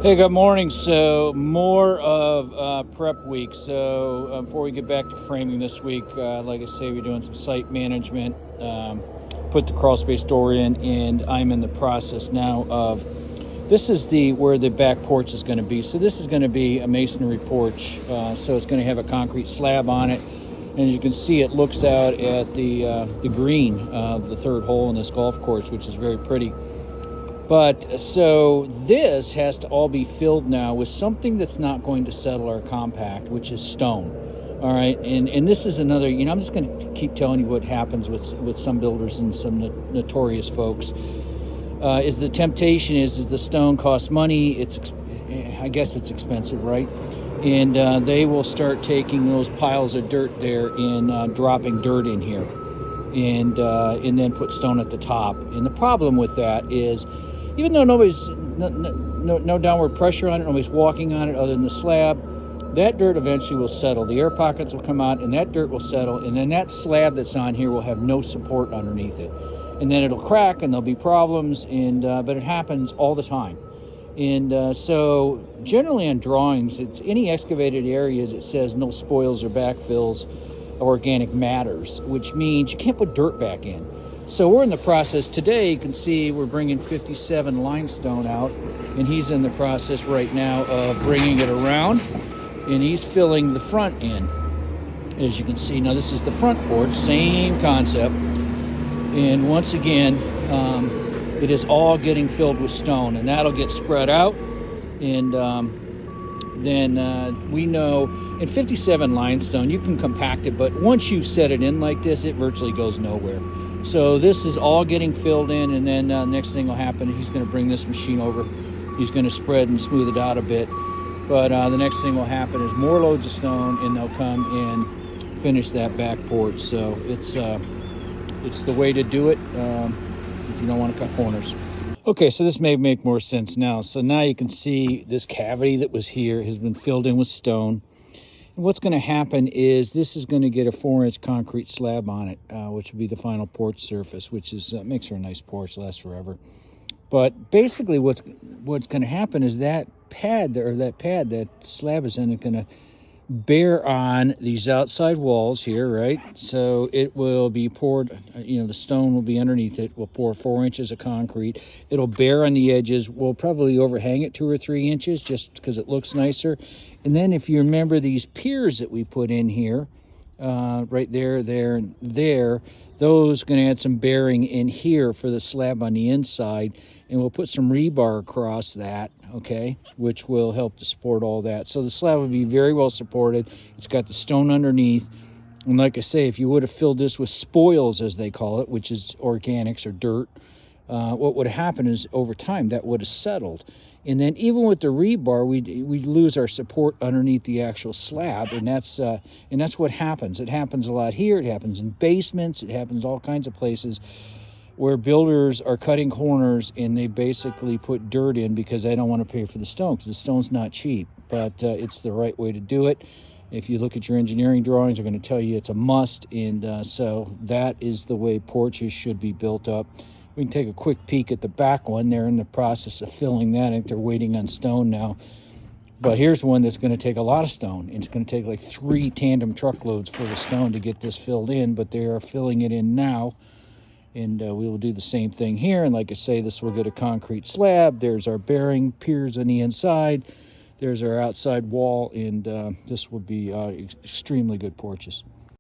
Hey, good morning. So more of prep week. So before we get back to framing this week, like I say, we're doing some site management, put the crawl space door in, and I'm in the process now of, this is where the back porch is going to be. So this is going to be a masonry porch. So it's going to have a concrete slab on it. And as you can see, it looks out at the green, the third hole in this golf course, which is very pretty. But so this has to all be filled now with something that's not going to settle our compact, which is stone. All right, and this is another, I'm just going to keep telling you what happens with some builders and some notorious folks. Is the temptation is the stone costs money. I guess it's expensive, right? And they will start taking those piles of dirt there and dropping dirt in here, and then put stone at the top. And the problem with that is, even though nobody's no downward pressure on it, nobody's walking on it other than the slab, that dirt eventually will settle. The air pockets will come out, and that dirt will settle, and then that slab that's on here will have no support underneath it, and then it'll crack, and there'll be problems. And but it happens all the time. And so generally on drawings, it's any excavated areas, it says no spoils or backfills of organic matters, which means you can't put dirt back in. So we're in the process today. You can see we're bringing 57 limestone out, and he's in the process right now of bringing it around, and he's filling the front in. As you can see, now this is the front porch, same concept. And once again, it is all getting filled with stone, and that'll get spread out. And then we know in 57 limestone, you can compact it, but once you set it in like this, it virtually goes nowhere. So this is all getting filled in, and then next thing will happen, he's going to bring this machine over. He's going to spread and smooth it out a bit. But the next thing will happen is more loads of stone, and they'll come and finish that back porch. So it's the way to do it if you don't want to cut corners. Okay, so this may make more sense now. So now you can see this cavity that was here has been filled in with stone. And what's going to happen is this is going to get a 4-inch concrete slab on it, which will be the final porch surface, which is makes for a nice porch, lasts forever. But basically what's going to happen is that that slab is then going to bear on these outside walls here, right? So it will be poured, the stone will be underneath it. We'll pour 4 inches of concrete. It'll bear on the edges. We'll probably overhang it 2 or 3 inches just because it looks nicer. And then if you remember these piers that we put in here, right there, and there, those are going to add some bearing in here for the slab on the inside. And we'll put some rebar across that, okay, which will help to support all that. So the slab will be very well supported. It's got the stone underneath. And like I say, if you would have filled this with spoils, as they call it, which is organics or dirt, what would happen is over time that would have settled. And then even with the rebar, we lose our support underneath the actual slab, and that's what happens. It happens a lot here. It happens in basements. It happens all kinds of places where builders are cutting corners, and they basically put dirt in because they don't want to pay for the stone, because the stone's not cheap. But it's the right way to do it. If you look at your engineering drawings, they're going to tell you it's a must, and so that is the way porches should be built up. We can take a quick peek at the back one. They're in the process of filling that. I think they're waiting on stone now. But here's one that's going to take a lot of stone. It's going to take like 3 tandem truckloads for the stone to get this filled in, but they are filling it in now. And we will do the same thing here. And like I say, this will get a concrete slab. There's our bearing piers on the inside. There's our outside wall. And this will be extremely good porches.